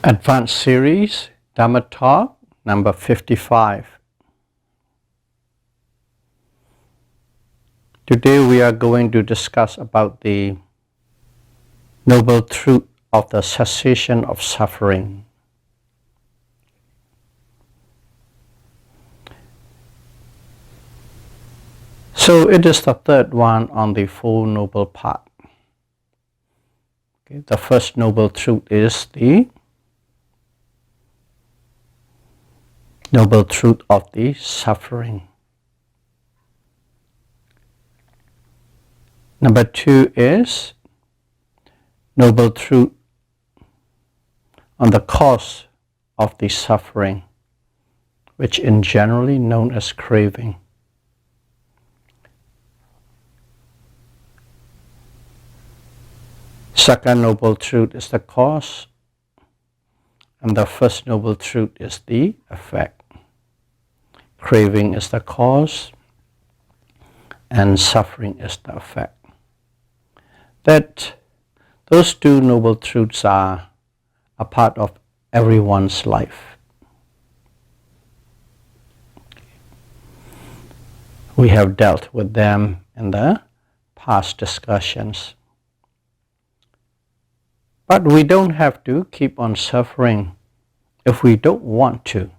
Advanced Series, Dhamma Talk, number 55. Today we are going to discuss about the noble truth of the cessation of suffering. So it is the third one on the Four Noble Path. Okay, the first noble truth is the noble truth of the suffering. Number two is noble truth on the cause of the suffering, which is generally known as craving. Second noble truth is the cause, and the first noble truth is the effect. Craving is the cause, and suffering is the effect. That those two noble truths are a part of everyone's life. We have dealt with them in the past discussions. But we don't have to keep on suffering if we don't want to.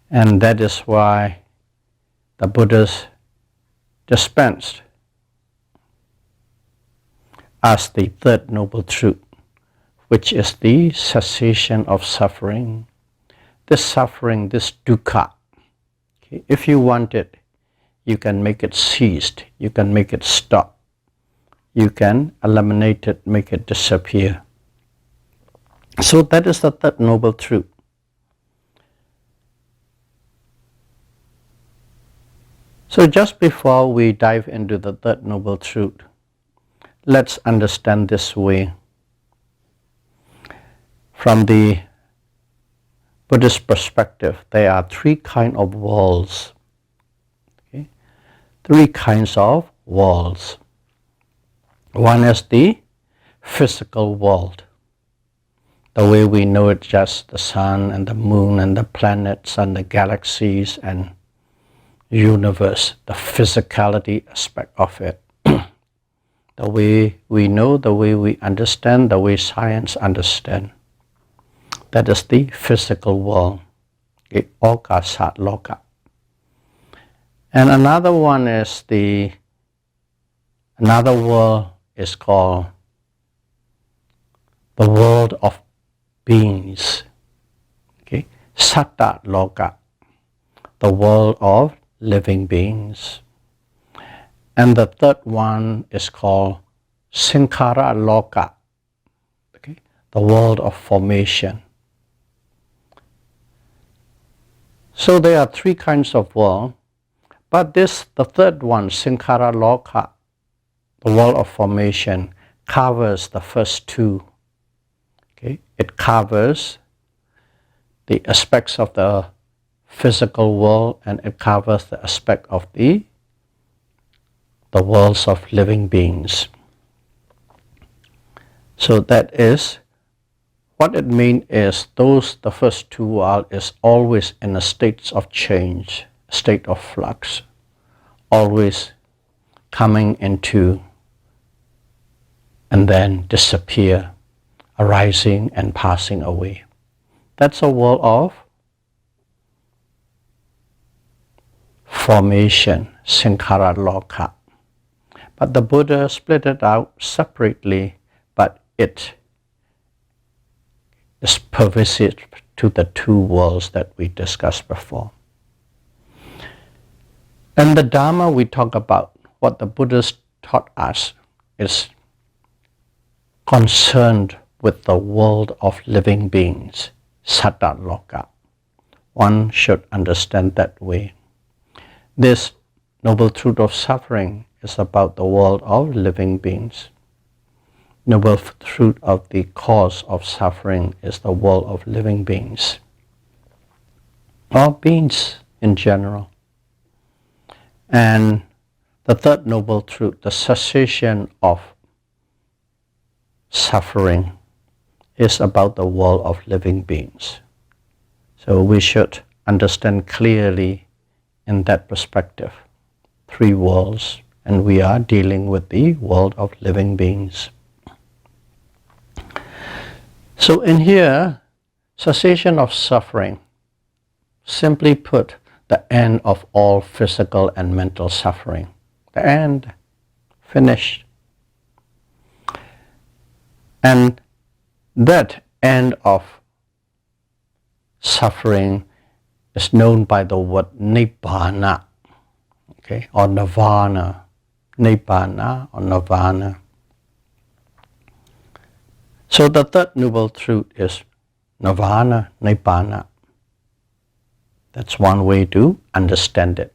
And that is why the Buddhas dispensed as the third noble truth, which is the cessation of suffering. This suffering, this dukkha, okay, if you want it, you can make it cease, you can make it stop, you can eliminate it, make it disappear. So that is the third noble truth. So just before we dive into the third noble truth, let's understand this way. From the Buddhist perspective, there are three kinds of worlds. Okay? Three kinds of worlds. One is the physical world, the way we know it, just the sun and the moon and the planets and the galaxies and universe, the physicality aspect of it. The way we know, the way we understand, the way science understand. That is the physical world. Okasat loka. And another one is another world is called the world of beings. Okay? Satta loka. The world of living beings. And the third one is called Sankhara Loka, okay? The world of formation. So there are three kinds of world, but the third one, Sankhara Loka, the world of formation, covers the first two. Okay? It covers the aspects of the physical world, and it covers the aspect of the worlds of living beings. So that is what it means is the first two worlds is always in a state of change, state of flux, always coming into and then disappear, arising and passing away. That's a world of formation, Sankhara Loka. But the Buddha split it out separately, but it is pervasive to the two worlds that we discussed before. And the Dhamma we talk about, what the Buddhas taught us, is concerned with the world of living beings, Satta Loka. One should understand that way. This noble truth of suffering is about the world of living beings. Noble truth of the cause of suffering is the world of living beings, or beings in general. And the third noble truth, the cessation of suffering, is about the world of living beings. So we should understand clearly in that perspective. 3 worlds, and we are dealing with the world of living beings. So in here, cessation of suffering, simply put, the end of all physical and mental suffering. The end, finished. And that end of suffering is known by the word nirvana, okay, or nirvana, nirvana or nirvana. So the third noble truth is nirvana, nirvana. That's one way to understand it.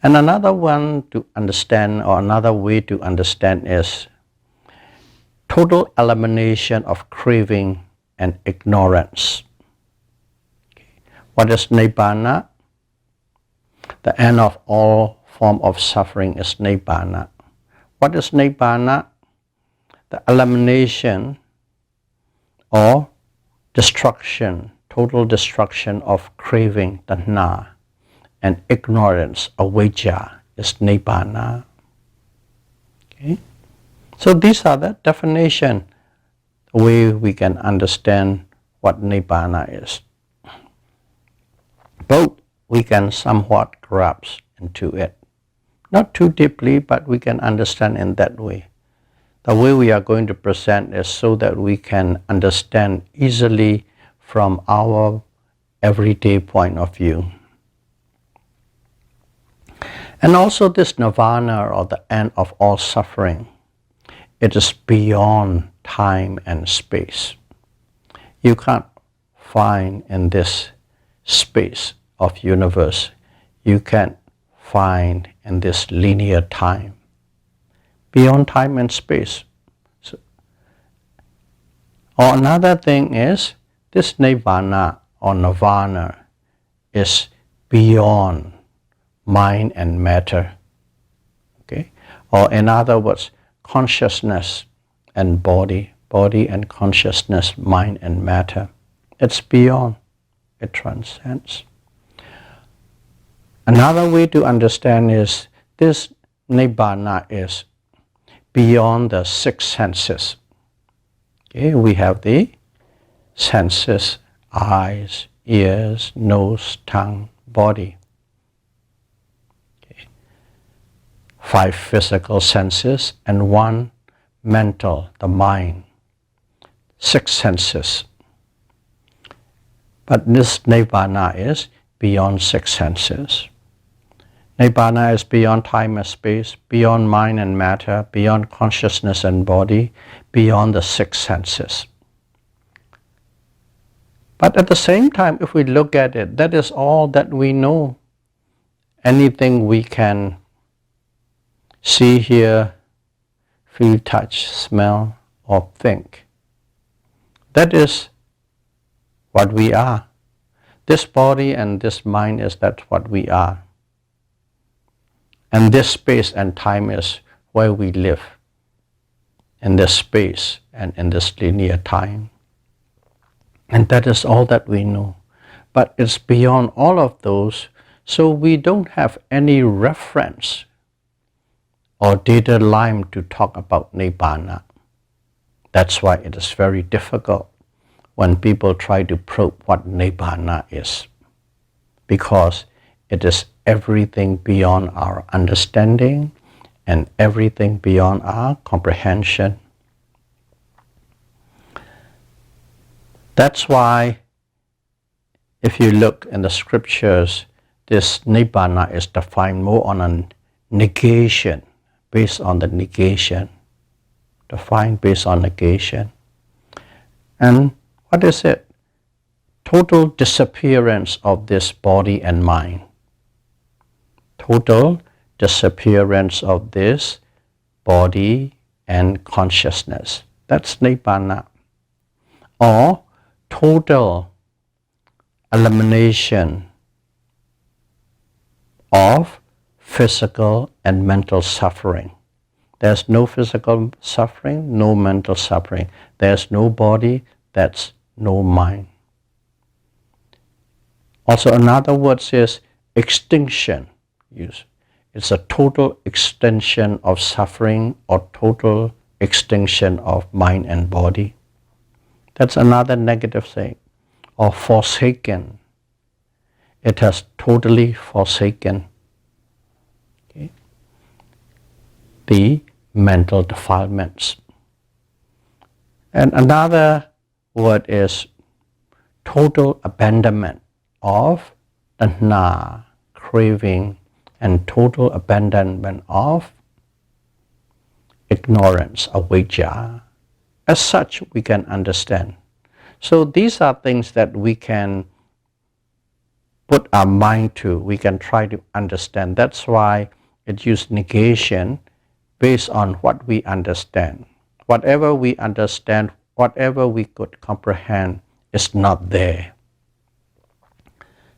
And another one to understand, or another way to understand, is total elimination of craving and ignorance. What is nirvana? The end of all form of suffering is nirvana. What is nirvana? The elimination or destruction, total destruction of craving, dhamma, and ignorance, avijja, is nirvana. Okay? So these are the definition, the way we can understand what nirvana is. Both we can somewhat grasp into it. Not too deeply, but we can understand in that way. The way we are going to present is so that we can understand easily from our everyday point of view. And also this nirvana, or the end of all suffering, it is beyond time and space. You can't find in this space of universe, you can't find in this linear time. Beyond time and space. So, or another thing is, this nirvana or nirvana is beyond mind and matter. Okay? Or in other words, consciousness and body, body and consciousness, mind and matter. It's beyond, it transcends. Another way to understand is this nirvana is beyond the 6 senses. Okay, we have the senses, eyes, ears, nose, tongue, body. Okay. 5 physical senses and 1 mental, the mind. 6 senses. But this nirvana is beyond 6 senses. Nirvana is beyond time and space, beyond mind and matter, beyond consciousness and body, beyond the 6 senses. But at the same time, if we look at it, that is all that we know. Anything we can see, hear, feel, touch, smell, or think. That is what we are. This body and this mind is that what we are. And this space and time is where we live, in this space and in this linear time. And that is all that we know. But it's beyond all of those, so we don't have any reference or data line to talk about nirvana. That's why it is very difficult when people try to probe what nirvana is, because it is everything beyond our understanding and everything beyond our comprehension. That's why if you look in the scriptures, this nirvana is defined more on a negation, based on the negation, defined based on negation. And what is it? Total disappearance of this body and mind. Total disappearance of this body and consciousness. That's nirvana. Or total elimination of physical and mental suffering. There's no physical suffering, no mental suffering. There's no body, that's no mind. Also, another word is extinction. It's a total extinction of suffering or total extinction of mind and body. That's another negative thing. Or forsaken. It has totally forsaken the mental defilements. And another word is total abandonment of tanha, craving, and total abandonment of ignorance, avijja. As such, we can understand. So these are things that we can put our mind to, we can try to understand. That's why it uses negation based on what we understand. Whatever we understand, whatever we could comprehend is not there.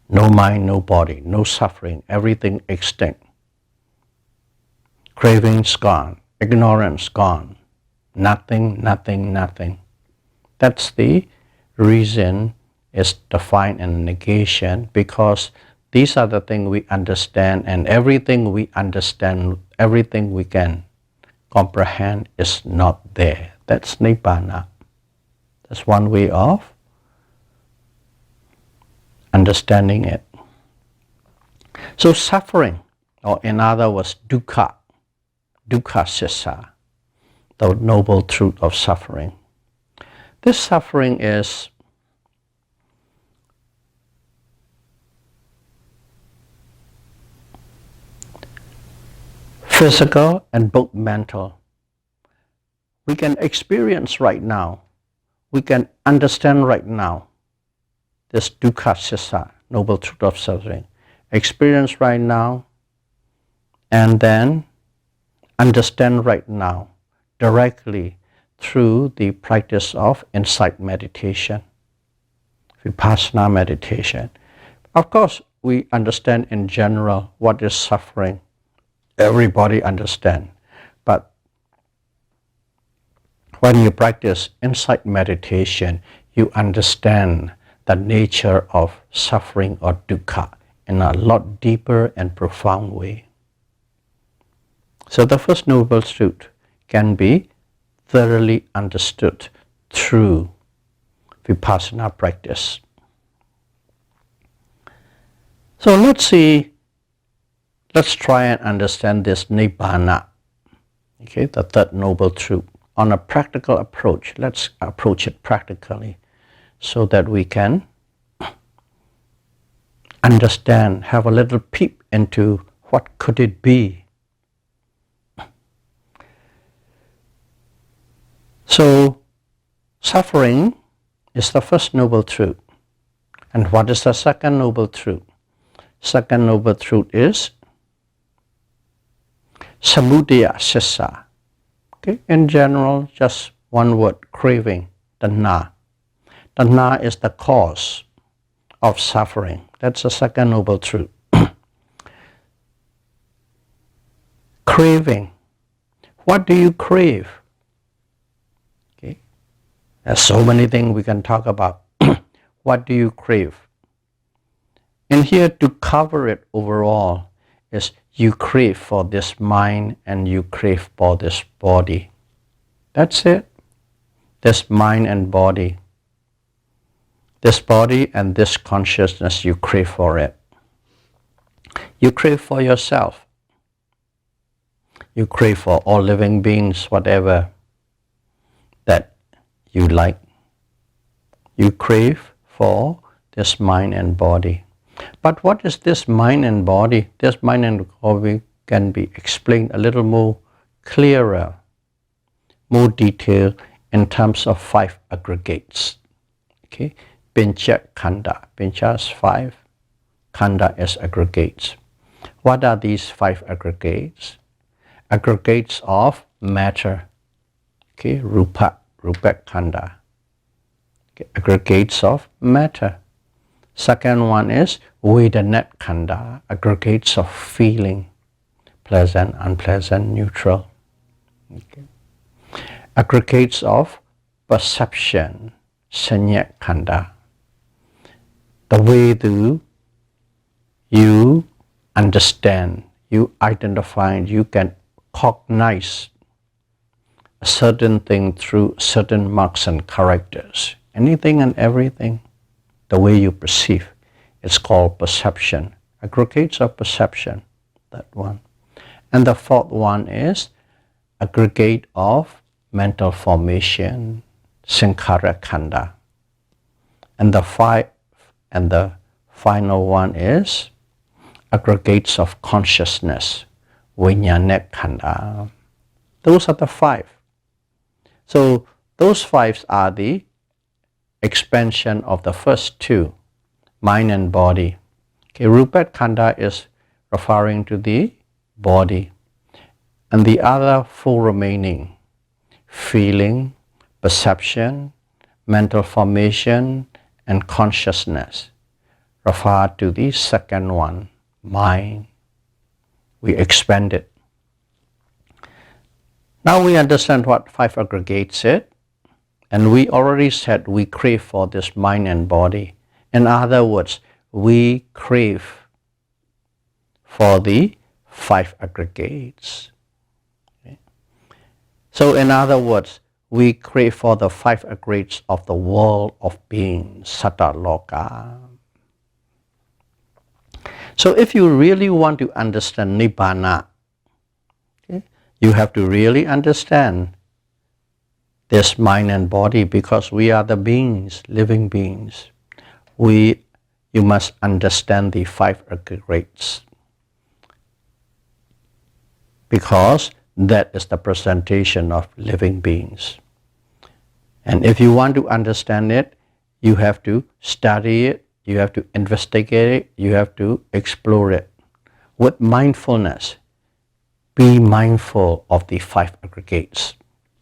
No mind, no body, no suffering, everything extinct. Craving's gone, ignorance gone, nothing, nothing, nothing. That's the reason it's defined in negation, because these are the things we understand, and everything we understand, everything we can comprehend is not there. That's nirvana. That's one way of understanding it. So suffering, or in other words, dukkha, dukkha the noble truth of suffering. This suffering is physical and both mental. We can experience right now, we can understand right now this dukkha, noble truth of suffering. Experience right now, and then understand right now directly through the practice of insight meditation, Vipassana meditation. Of course, we understand in general what is suffering. Everybody understands. But when you practice insight meditation, you understand the nature of suffering or dukkha in a lot deeper and profound way. So the first noble truth can be thoroughly understood through Vipassana practice. So let's try and understand this nirvana, okay, the third noble truth, on a practical approach. Let's approach it practically so that we can understand, have a little peep into what could it be. So suffering is the first noble truth. And what is the second noble truth? Second noble truth is samudaya sissa. Okay? In general, just one word, craving, tanha. Tanha is the cause of suffering. That's the second noble truth. Craving. What do you crave? Okay. There's so many things we can talk about. What do you crave? And here, to cover it overall, is you crave for this mind and you crave for this body. That's it. This mind and body. This body and this consciousness, you crave for it. You crave for yourself. You crave for all living beings, whatever that you like. You crave for this mind and body. But what is this mind and body? This mind and body can be explained a little more clearer, more detailed in terms of 5 aggregates. Okay? Pincha khanda. Pincha is 5. Khanda is aggregates. What are these 5 aggregates? Aggregates of matter. Okay? Rupa khanda. Okay? Aggregates of matter. Second one is Vedana khanda, aggregates of feeling, pleasant, unpleasant, neutral. Okay. Aggregates of perception, sanya khanda. The way you understand, you identify, you can cognize a certain thing through certain marks and characters. Anything and everything, the way you perceive, it's called perception. Aggregates of perception, that one. And the fourth one is aggregate of mental formation, sankhara khanda. And the final one is aggregates of consciousness, vijnana khanda. Those are the five. So those five are the expansion of the first two, mind and body. Okay, rupa khanda is referring to the body. And the other four remaining, feeling, perception, mental formation, and consciousness, refer to the second one, mind. We expand it. Now we understand what five aggregates is, and we already said we crave for this mind and body. In other words, we crave for the five aggregates. Okay. So in other words, we crave for the five aggregates of the world of being, satta loka. So if you really want to understand nirvana, okay, you have to really understand this mind and body, because we are the beings, living beings. You must understand the five aggregates, because that is the presentation of living beings. And if you want to understand it, you have to study it, you have to investigate it, you have to explore it. With mindfulness, be mindful of the five aggregates.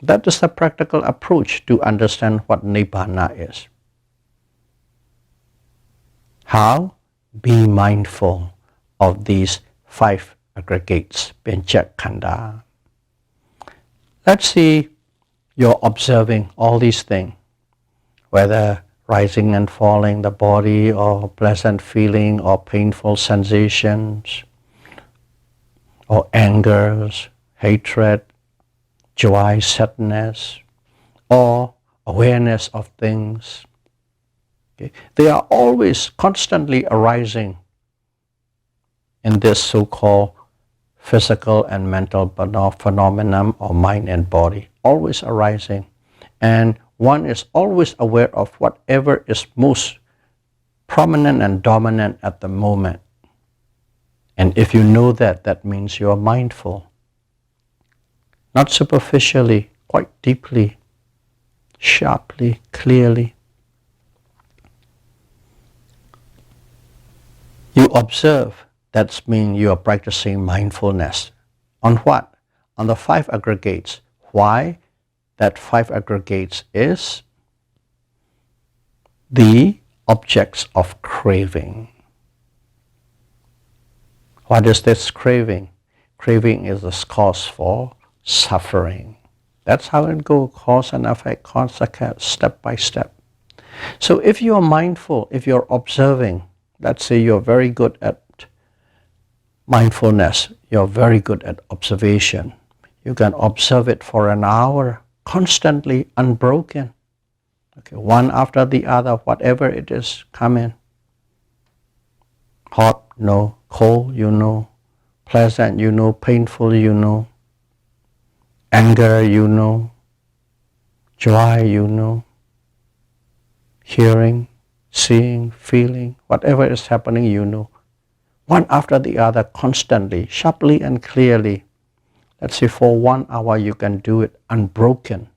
That is the practical approach to understand what nirvana is. How? Be mindful of these five aggregates, pencha khanda. Let's see, you're observing all these things, whether rising and falling the body, or pleasant feeling, or painful sensations, or angers, hatred, joy, sadness, or awareness of things. Okay? They are always constantly arising in this so-called physical and mental phenomenon, or mind and body, always arising. And one is always aware of whatever is most prominent and dominant at the moment. And if you know that, that means you are mindful. Not superficially, quite deeply, sharply, clearly. You observe, that means you are practicing mindfulness. On what? On the five aggregates. Why? That five aggregates is the objects of craving. What is this craving? Craving is the cause for suffering. That's how it goes, cause and effect, consequence, step by step. So if you are mindful, if you're observing, let's say you're very good at mindfulness, you're very good at observation, you can observe it for an hour, constantly, unbroken. Okay, one after the other, whatever it is, come in. Hot, no. Cold, you know. Pleasant, you know. Painful, you know. Anger, you know. Joy, you know. Hearing, seeing, feeling, whatever is happening, you know. One after the other, constantly, sharply and clearly. Let's say for 1 hour you can do it unbroken.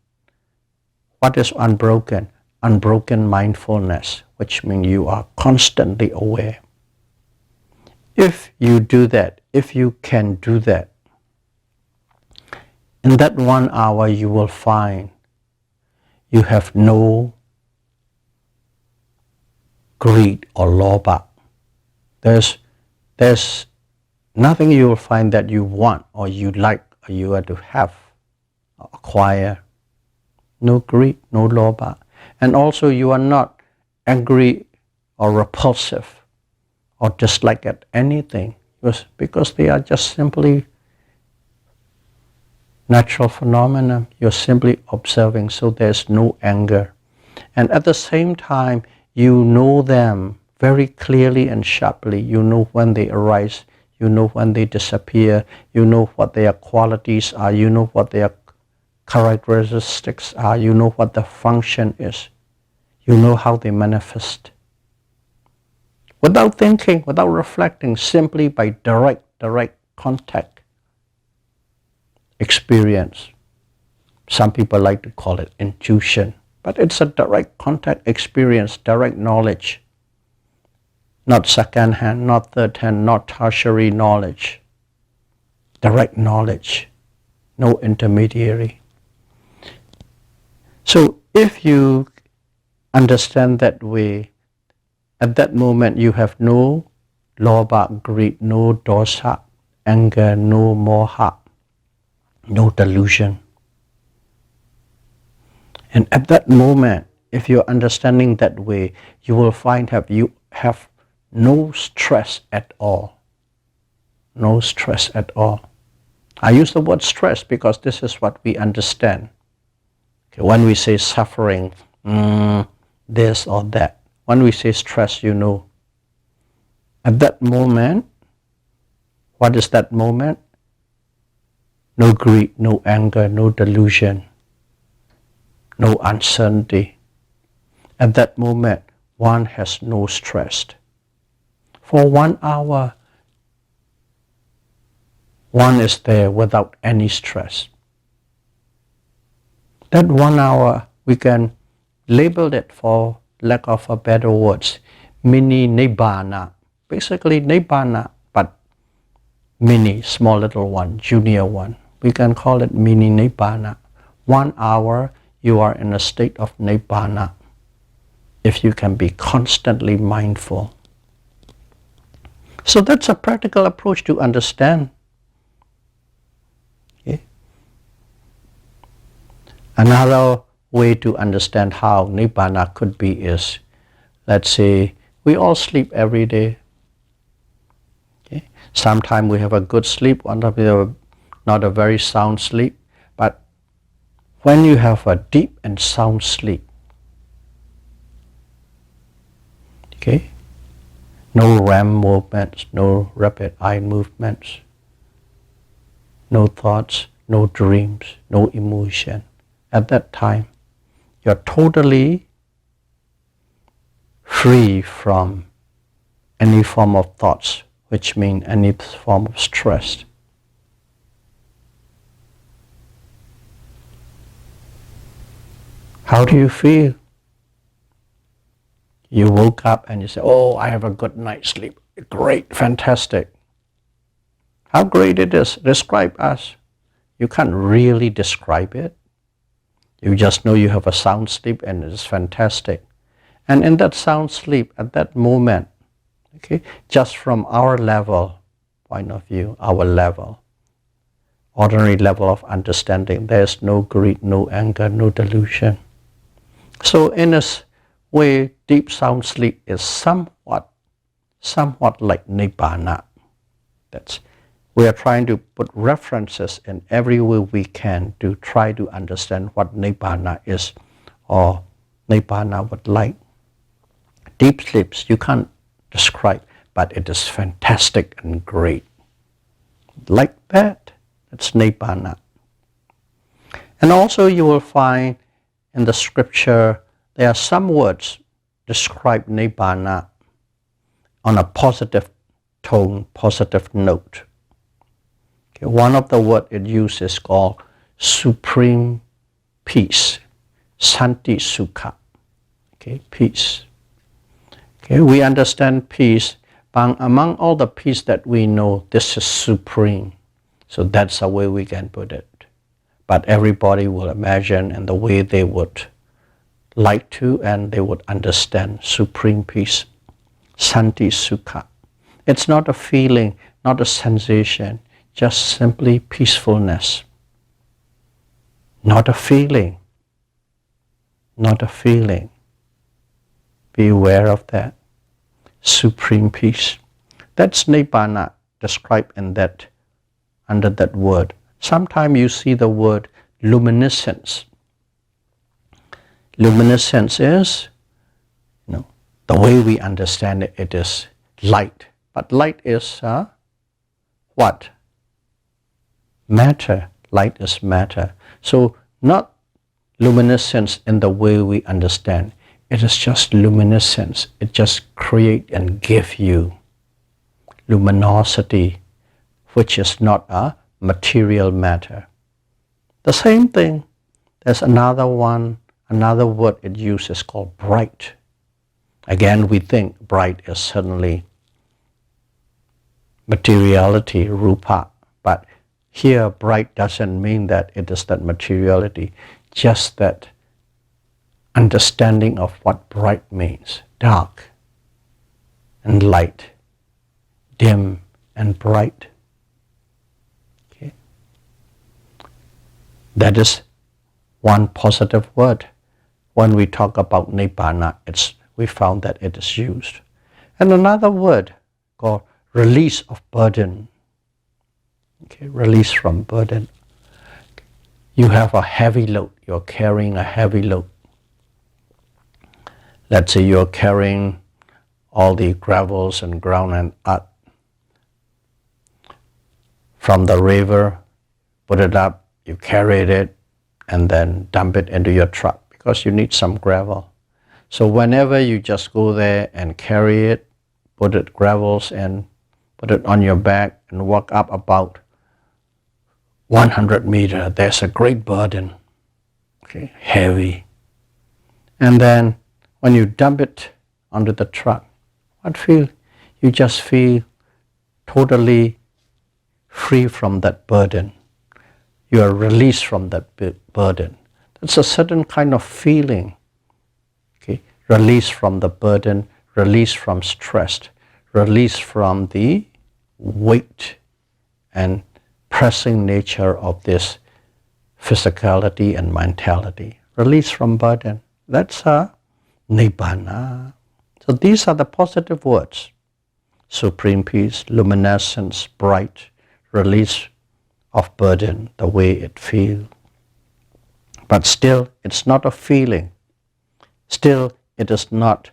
What is unbroken? Unbroken mindfulness, which means you are constantly aware. If you do that, if you can do that, in that 1 hour you will find you have no greed or lobha. There's nothing you will find that you want or you like or you are to have. acquire. No greed, no lobha. And also you are not angry or repulsive or dislike at anything, because they are just simply natural phenomena. You're simply observing, so there's no anger. And at the same time, you know them very clearly and sharply. You know when they arise, you know when they disappear, you know what their qualities are, you know what their characteristics are, you know what the function is, you know how they manifest. Without thinking, without reflecting, simply by direct contact experience. Some people like to call it intuition, but it's a direct contact experience, direct knowledge. Not second-hand, not third-hand, not tertiary knowledge. Direct knowledge, no intermediary. So if you understand that way, at that moment you have no lobha, greed, no dosa, anger, no moha, no delusion. And at that moment, if you're understanding that way, you will find you have no stress at all. No stress at all. I use the word stress because this is what we understand. Okay, when we say suffering, this or that. When we say stress, you know. At that moment, what is that moment? No greed, no anger, no delusion, no uncertainty. At that moment, one has no stress. For 1 hour, one is there without any stress. That 1 hour, we can label it, for lack of a better words, mini nirvana. Basically nirvana, but mini, small little one, junior one. We can call it mini nirvana. 1 hour, you are in a state of nirvana, if you can be constantly mindful. So that's a practical approach to understand. Okay? Another way to understand how nirvana could be is, let's say, we all sleep every day. Okay? Sometimes we have a good sleep, sometimes we have not a very sound sleep. But when you have a deep and sound sleep, okay, no REM movements, no rapid eye movements, no thoughts, no dreams, no emotion. At that time, you're totally free from any form of thoughts, which mean any form of stress. How do you feel? You woke up and you say, oh, I have a good night's sleep. Great, fantastic. How great it is. Describe us. You can't really describe it. You just know you have a sound sleep and it's fantastic. And in that sound sleep, at that moment, okay, just from our level, point of view, our level, ordinary level of understanding, there's no greed, no anger, no delusion. So in a way, deep sound sleep is somewhat like nirvana. We are trying to put references in every way we can to try to understand what nirvana is, or nirvana would like. Deep sleeps you can't describe, but it is fantastic and great. Like that, that's nirvana. And also you will find in the scripture, there are some words describe nirvana on a positive tone, positive note. Okay, one of the words it uses is called supreme peace, santi sukha. Okay, peace. Okay, we understand peace, but among all the peace that we know, this is supreme. So that's the way we can put it. But everybody will imagine in the way they would like to, and they would understand supreme peace, santi sukha. It's not a feeling, not a sensation, just simply peacefulness. not a feeling. Not a feeling. Be aware of that. Supreme peace. That's nirvana described in that, under that word. Sometimes you see the word luminescence. Luminescence is, the way we understand it, it is light. But light is what? Matter. Light is matter. So not luminescence in the way we understand. It is just luminescence. It just create and give you luminosity, which is not a material matter. The same thing, there's another word it uses called bright. Again, we think bright is certainly materiality, rupa, but here bright doesn't mean that it is that materiality, just that understanding of what bright means, dark and light, dim and bright. Okay. That is one positive word. When we talk about nirvana, we found that it is used. And another word called release of burden. Okay, release from burden. You have a heavy load. You're carrying a heavy load. Let's say you're carrying all the gravels and ground and earth from the river, put it up, you carried it, and then dump it into your truck because you need some gravel. So whenever you just go there and carry it, put it gravels and put it on your back and walk up about 100 meters, there's a great burden, okay, heavy. And then when you dump it onto the truck, what feel? You just feel totally free from that burden. You are released from that burden. That's a certain kind of feeling. Okay, release from the burden, release from stress, release from the weight and pressing nature of this physicality and mentality. Release from burden. That's a nirvana. So these are the positive words. Supreme peace, luminescence, bright, release of burden, the way it feels. But still, it's not a feeling. Still, it is not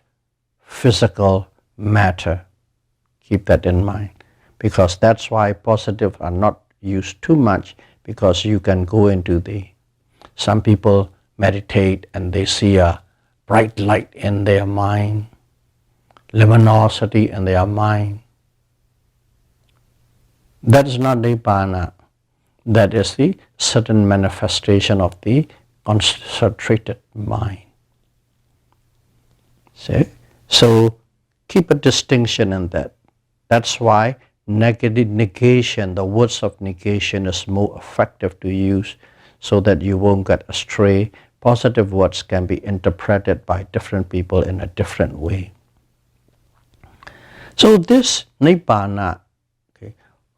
physical matter. Keep that in mind. Because that's why positive are not used too much, because you can go into some people meditate and they see a bright light in their mind, luminosity in their mind. That is not nirvana. That is the certain manifestation of the concentrated mind. See? So keep a distinction in that. That's why negation, the words of negation is more effective to use so that you won't get astray. Positive words can be interpreted by different people in a different way. So this nirvana,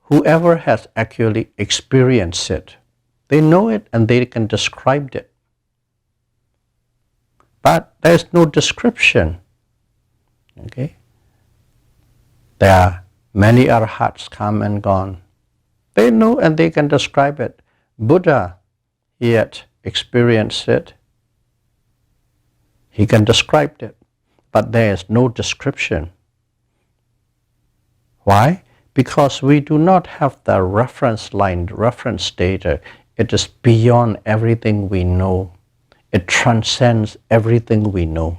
whoever has actually experienced it, they know it and they can describe it. But there is no description. Okay? There are many arhats come and gone. They know and they can describe it. Buddha, he had experienced it. He can describe it. But there is no description. Why? Because we do not have the reference line, reference data. It is beyond everything we know. It transcends everything we know.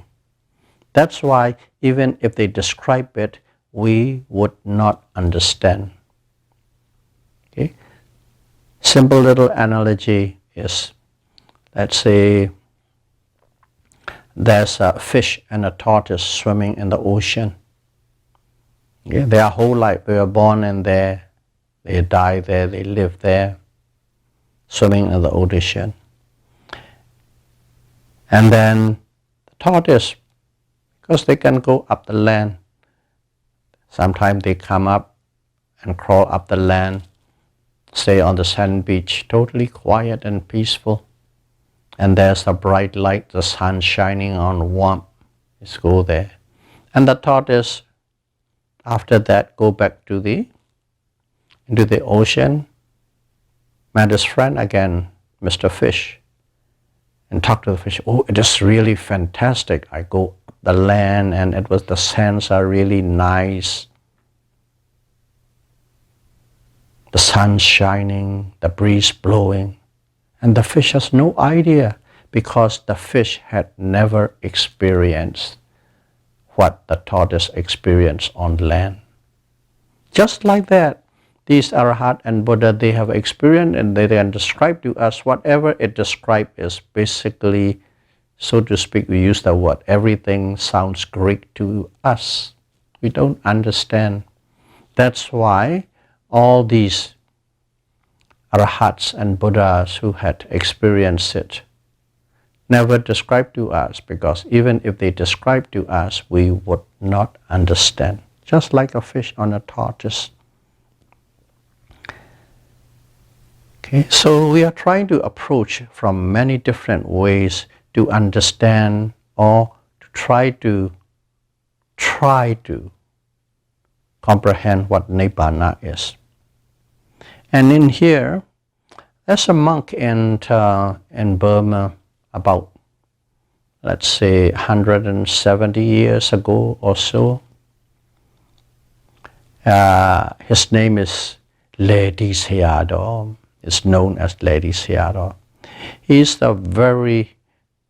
That's why even if they describe it, we would not understand. Okay? Simple little analogy is, let's say there's a fish and a tortoise swimming in the ocean. Okay? Their whole life, they were born in there, they die there, they live there, swimming in the ocean. And then the tortoise, because they can go up the land, sometimes they come up and crawl up the land, stay on the sand beach, totally quiet and peaceful. and there's a bright light, the sun shining on warm. Let's go there. And the thought is, after that, go back into the ocean, met his friend again, Mr. Fish, and talk to the fish. Oh, it is really fantastic. I go up the land and the sands are really nice. The sun shining, the breeze blowing. And the fish has no idea because the fish had never experienced what the tortoise experienced on land. Just like that, these Arhat and Buddha, they have experienced and they can describe to us whatever it describes is basically, so to speak, we use the word, everything sounds Greek to us. We don't understand. That's why all these Arhats and Buddhas who had experienced it never describe to us, because even if they describe to us, we would not understand. Just like a fish on a tortoise. Okay, so we are trying to approach from many different ways to understand or to try to comprehend what Nirvana is. And in here, there's a monk in Burma about, let's say, 170 years ago or so. His name is Ledi Sayadaw. It's known as Ledi Sayadaw. He's a very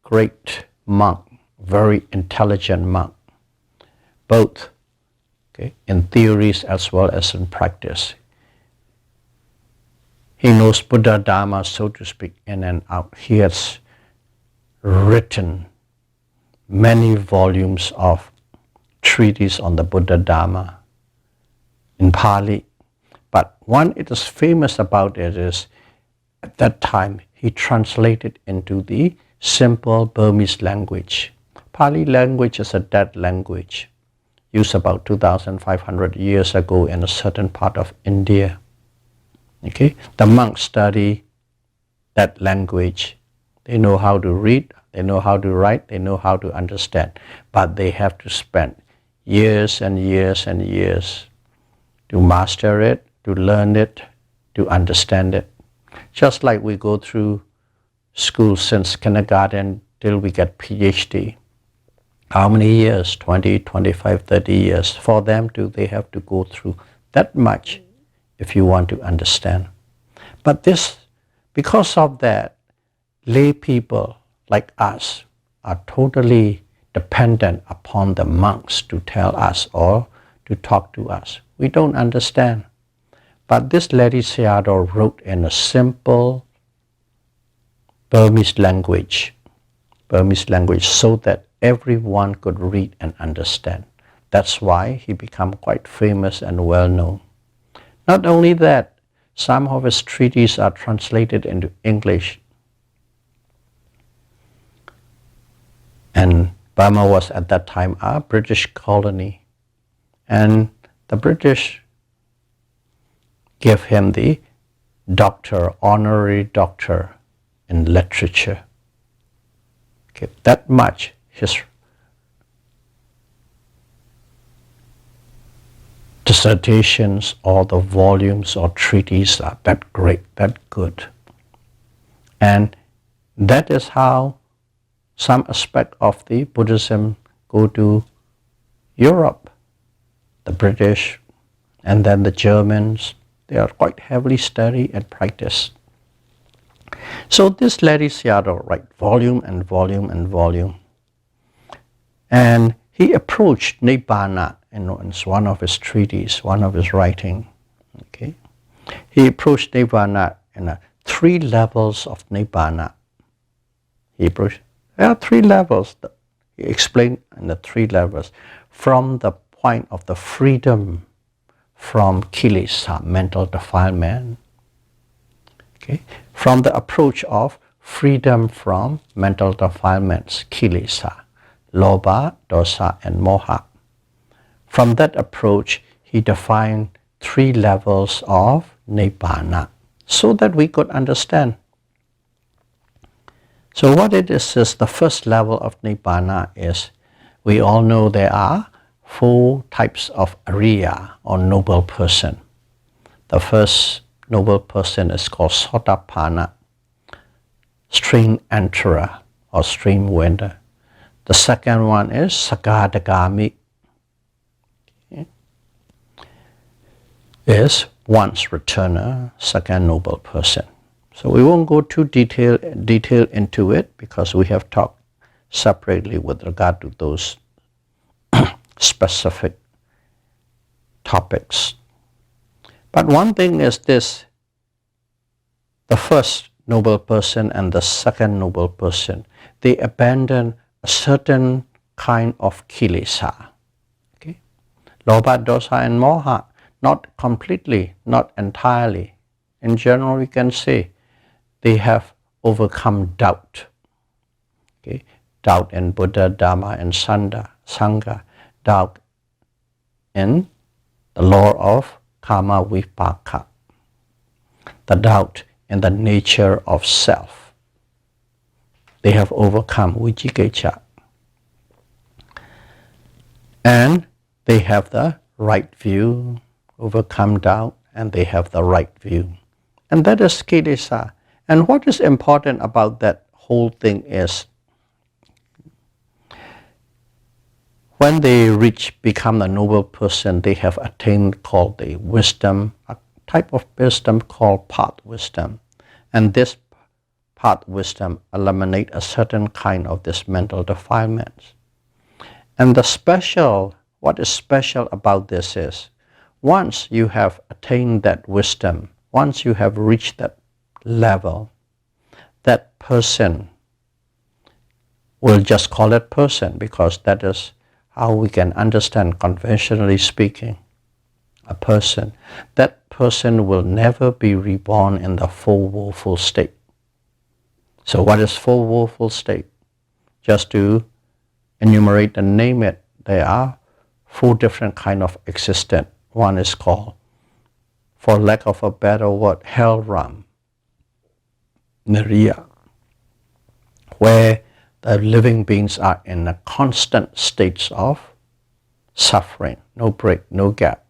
great monk, very intelligent monk, both in theories as well as in practice. He knows Buddha Dhamma, so to speak, in and out. He has written many volumes of treatises on the Buddha Dhamma in Pali. But one it is famous about it is, at that time, he translated into the simple Burmese language. Pali language is a dead language, used about 2,500 years ago in a certain part of India. Okay, the monks study that language. They know how to read, they know how to write, they know how to understand, but they have to spend years and years and years to master it, to learn it, to understand it. Just like we go through school since kindergarten till we get PhD. How many years? 20, 25, 30 years. For them they have to go through that much if you want to understand. But this, because of that, lay people like us are totally dependent upon the monks to tell us or to talk to us. We don't understand. But this Ledi Sayadaw wrote in a simple Burmese language so that everyone could read and understand. That's why he became quite famous and well known. Not only that, some of his treatises are translated into English. And Burma was at that time a British colony. And the British gave him the honorary doctor in literature. Okay, that much his dissertations or the volumes or treatises are that great, that good. And that is how some aspect of the Buddhism go to Europe. The British and then the Germans, they are quite heavily studied and practiced. So this Ledi Sayadaw write volume and volume and volume. And he approached Nirvana in one of his treatises, one of his writing. Okay, he approached Nirvana in 3 levels of Nirvana. There are 3 levels. He explained in the 3 levels. From the point of the freedom from kilesa, mental defilement. Okay, from the approach of freedom from mental defilements, kilesa, lobha, dosa, and moha. From that approach, he defined 3 levels of Nirvana so that we could understand. So what it is the first level of Nibbana is, we all know there are 4 types of Arya or noble person. The first noble person is called Sotapanna, stream enterer or stream winner. The second one is Sagadagami, is once returner, second noble person. So we won't go too detail into it because we have talked separately with regard to those specific topics. But one thing is this, the first noble person and the second noble person, they abandon a certain kind of kilesa. Okay? Lobha, dosa and moha, not completely, not entirely. In general, we can say they have overcome doubt. Okay? Doubt in Buddha, Dhamma, and Sangha. Doubt in the law of karma vipaka. The doubt in the nature of self. They have overcome vicikiccha. And they have the right view, overcome doubt, and they have the right view. And that is kilesa. And what is important about that whole thing is, when they become a noble person, they have attained called the wisdom, a type of wisdom called path wisdom. And this path wisdom eliminate a certain kind of this mental defilements. And what is special about this is, once you have attained that wisdom, once you have reached that level, that person, we'll just call it person because that is how we can understand, conventionally speaking, a person. That person will never be reborn in the full woeful state. So what is full woeful state? Just to enumerate and name it, there are 4 different kind of existence. One is called, for lack of a better word, hell realm, nirvana, where the living beings are in a constant state of suffering, no break, no gap.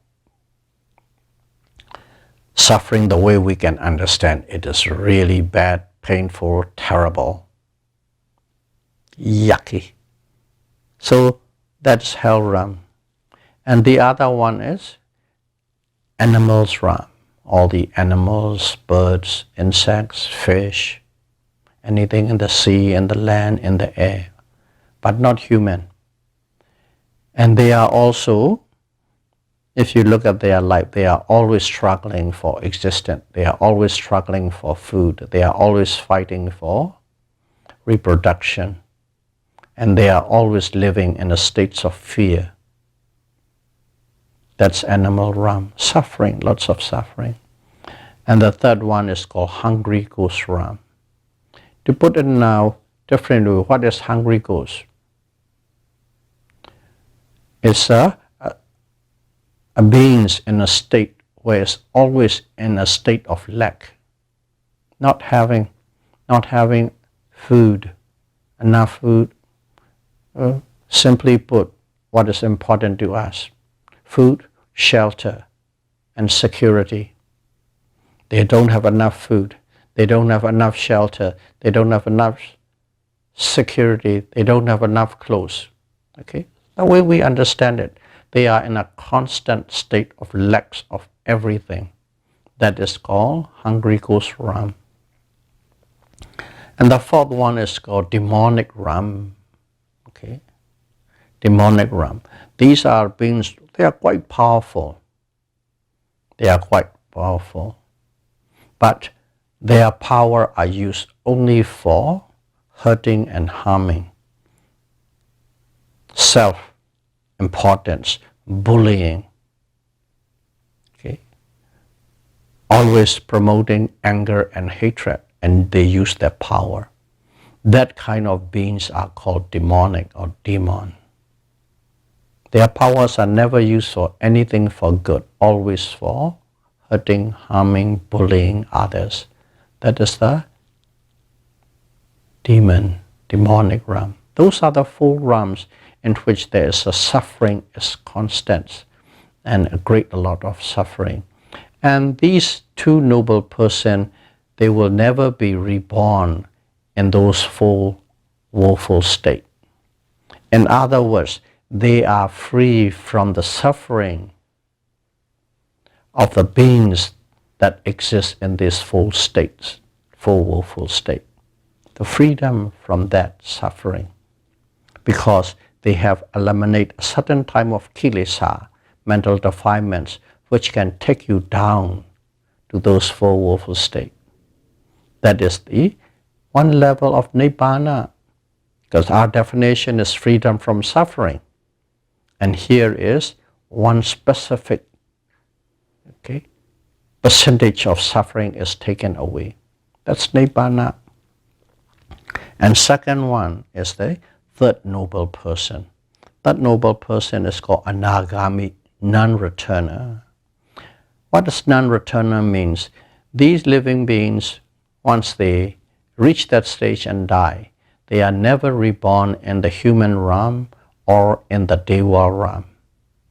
Suffering the way we can understand it is really bad, painful, terrible, yucky. So that's hell realm. And the other one is animals realm. All the animals, birds, insects, fish, anything in the sea, in the land, in the air, but not human. And they are also, if you look at their life, they are always struggling for existence. They are always struggling for food. They are always fighting for reproduction. And they are always living in a state of fear. That's animal realm. Suffering, lots of suffering. And the third one is called hungry ghost realm. To put it now differently, what is hungry ghost? It's a beings in a state where it's always in a state of lack, not having food, enough food. Simply put, what is important to us? Food, shelter, and security. They don't have enough food. They don't have enough shelter. They don't have enough security. They don't have enough clothes. Okay? The way we understand it, they are in a constant state of lack of everything. That is called hungry ghost realm. And the fourth one is called demonic realm. Okay? Demonic realm. These are beings, they are quite powerful. They are quite powerful. But their power are used only for hurting and harming. Self-importance, bullying. Okay? Always promoting anger and hatred, and they use their power. That kind of beings are called demonic or demon. Their powers are never used for anything for good, always for hurting, harming, bullying others. That is the demonic realm. Those are the four realms in which there is a suffering is constant and a great lot of suffering. And these two noble persons, they will never be reborn in those four woeful states. In other words, they are free from the suffering of the beings that exist in these four states, four woeful states. The freedom from that suffering, because they have eliminated a certain type of kilesa, mental defilements, which can take you down to those four woeful states. That is the one level of nirvana, because our definition is freedom from suffering. And here is one specific percentage of suffering is taken away. That's nirvana. And second one is the third noble person. That noble person is called anagami, non-returner. What does non-returner means? These living beings, once they reach that stage and die, they are never reborn in the human realm or in the deva realm.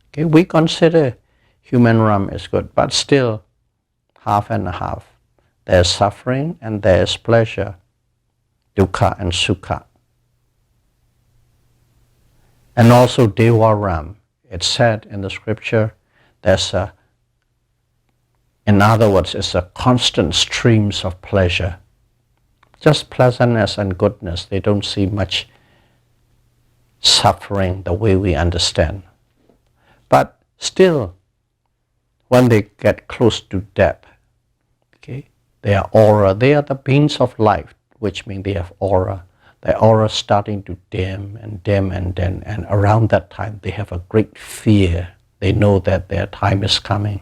Okay, we consider human realm is good, but still half and half. There is suffering and there is pleasure, dukkha and sukha. And also deva realm. It's said in the scripture, in other words, it's a constant streams of pleasure. Just pleasantness and goodness. They don't see much suffering the way we understand. But still, when they get close to death, their aura, they are the beings of life, which means they have aura. Their aura starting to dim and dim and dim, and around that time they have a great fear. They know that their time is coming.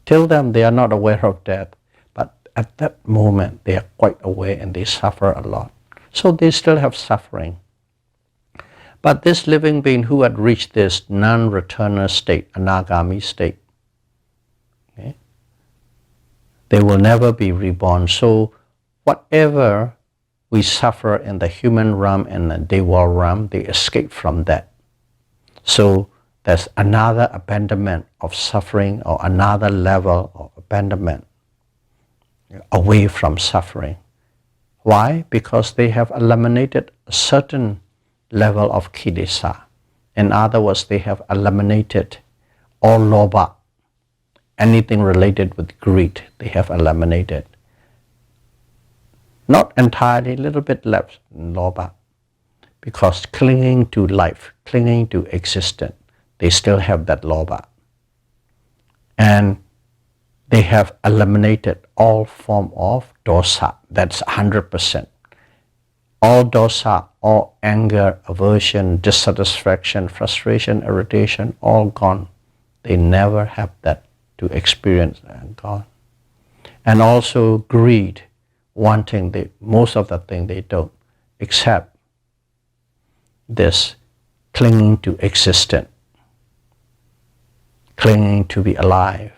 Till then they are not aware of death, but at that moment they are quite aware and they suffer a lot. So they still have suffering. But this living being who had reached this non-returner state, anagami state, they will never be reborn. So whatever we suffer in the human realm and the deva realm, they escape from that. So there's another abandonment of suffering or another level of abandonment away from suffering. Why? Because they have eliminated a certain level of kilesa. In other words, they have eliminated all lobha. Anything related with greed, they have eliminated. Not entirely, a little bit left in lobha. Because clinging to life, clinging to existence, they still have that lobha. And they have eliminated all form of dosa. That's 100%. All dosa, all anger, aversion, dissatisfaction, frustration, irritation, all gone. They never have that to experience and gone. And also greed, wanting most of the thing they don't, except this clinging to existence, clinging to be alive,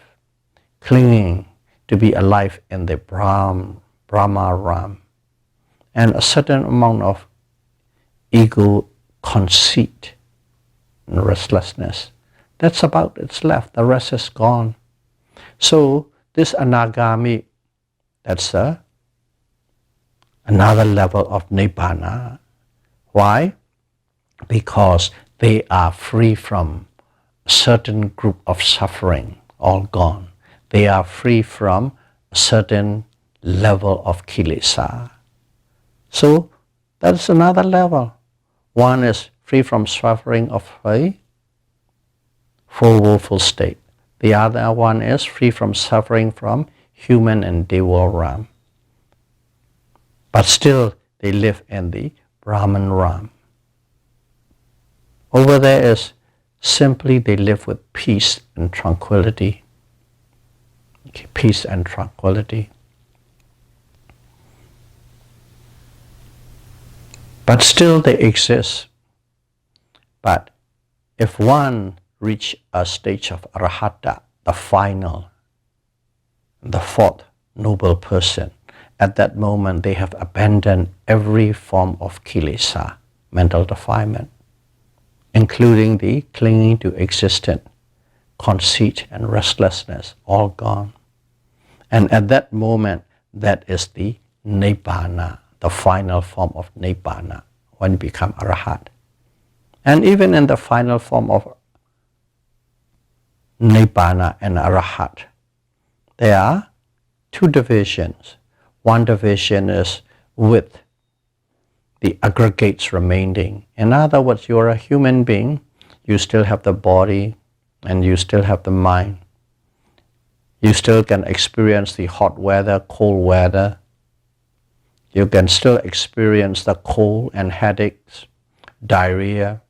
clinging to be alive in the Brahma realm, and a certain amount of ego conceit and restlessness. That's about it's left. The rest is gone. So this anagami, that's another level of nirvana. Why? Because they are free from a certain group of suffering, all gone. They are free from a certain level of kilesa. So that's another level. One is free from suffering of a full woeful state. The other one is free from suffering from human and deva realm. But still they live in the Brahman realm. Over there is simply they live with peace and tranquility. Peace and tranquility. But still they exist. But if one reach a stage of arahata, the final, the fourth noble person, at that moment they have abandoned every form of kilesa, mental defilement, including the clinging to existence, conceit and restlessness, all gone. And at that moment, that is the nirvana, the final form of nirvana, when you become arahat. And even in the final form of nirvana and arahat, there are two divisions. One division is with the aggregates remaining. In other words, you are a human being, you still have the body and you still have the mind. You still can experience the hot weather, cold weather. You can still experience the cold and headaches, diarrhea.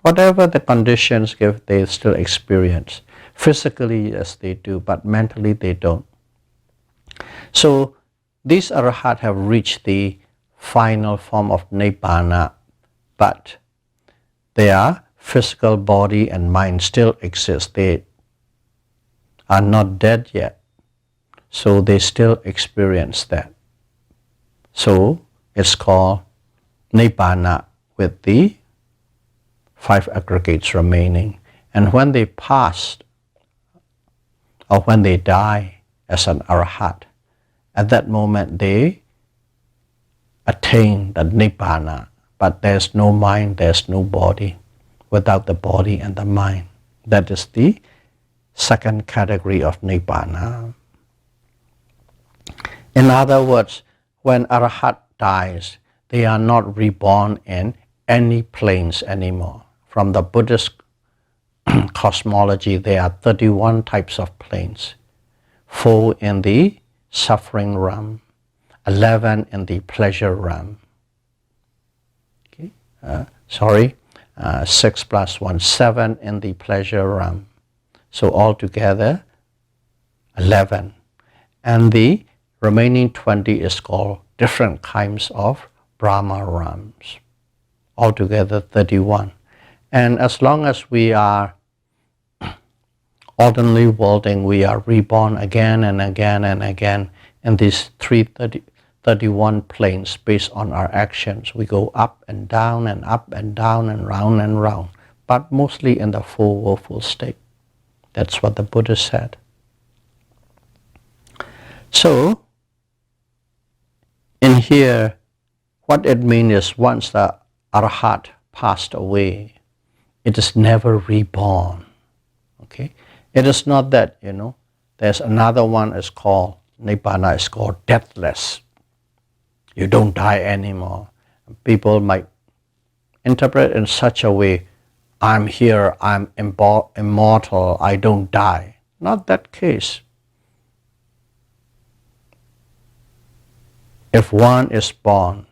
Whatever the conditions give, they still experience. Physically, yes, they do, but mentally they don't. So these arahat have reached the final form of nirvana, but their physical body and mind still exist. They are not dead yet, so they still experience that. So it's called nirvana with the 5 aggregates remaining. And when they pass, or when they die as an arahat, at that moment they attain the nirvana, but there's no mind, there's no body. Without the body and the mind, that is the second category of nirvana. In other words, when arahat dies, they are not reborn in any planes anymore. From the Buddhist cosmology, there are 31 types of planes. 4 in the suffering realm, 11 in the pleasure realm. 6 plus 1, 7 in the pleasure realm. So altogether 11. And the remaining 20 is called different kinds of Brahma realms. Altogether 31. And as long as we are ordinarily worlding, we are reborn again and again and again in these 31 planes based on our actions. We go up and down and up and down and round, but mostly in the full willful state. That's what the Buddha said. So, in here, what it means is once the arahat passed away, it is never reborn. Okay? It is not that, there's another one is called, nirvana is called deathless. You don't die anymore. People might interpret in such a way, I'm here, I'm immortal, I don't die. Not that case. If one is born,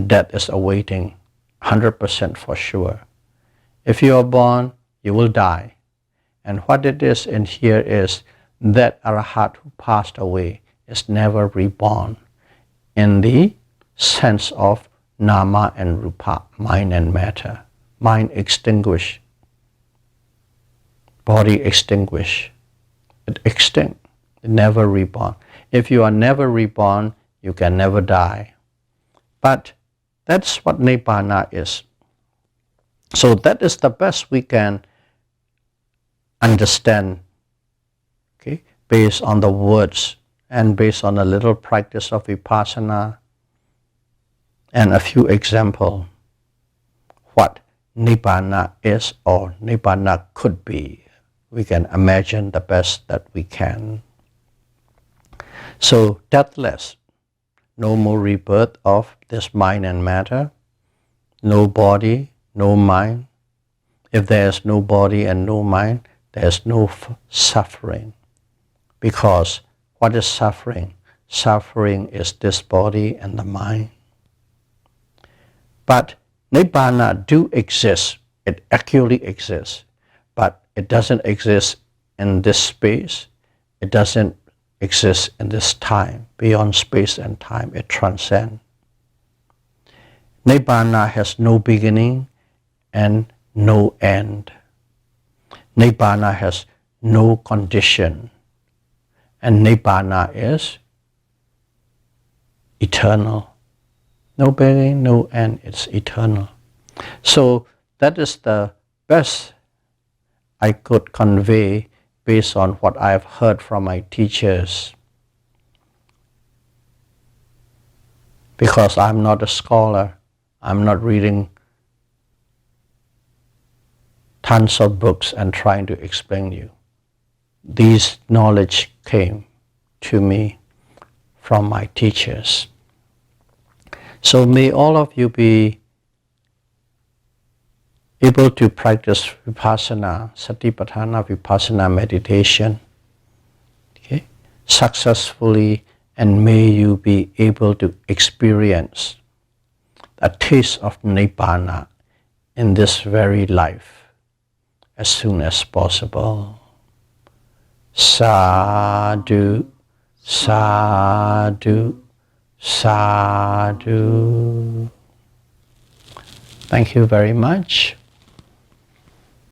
death is awaiting 100% for sure. If you are born, you will die. And what it is in here is that arahat who passed away is never reborn in the sense of nama and rupa, mind and matter. Mind extinguished, body extinguished, it extinct, never reborn. If you are never reborn, you can never die. But that's what nirvana is. So that is the best we can understand, okay, based on the words and based on a little practice of Vipassana and a few examples, what nirvana is or nirvana could be. We can imagine the best that we can. So deathless, no more rebirth of this mind and matter, no body, no mind. If there is no body and no mind, there is no suffering. Because what is suffering? Suffering is this body and the mind. But nirvana do exist, it actually exists, but it doesn't exist in this space, it doesn't exist in this time. Beyond space and time, it transcends. Nirvana has no beginning and no end. Nirvana has no condition, and nirvana is eternal. No beginning, no end, it's eternal. So that is the best I could convey based on what I have heard from my teachers. Because I'm not a scholar, I'm not reading tons of books and trying to explain you. These knowledge came to me from my teachers. So may all of you be able to practice Vipassana, Satipatthana Vipassana meditation, okay, successfully, and may you be able to experience a taste of nirvana in this very life as soon as possible. Sadhu, sadhu, sadhu. Thank you very much.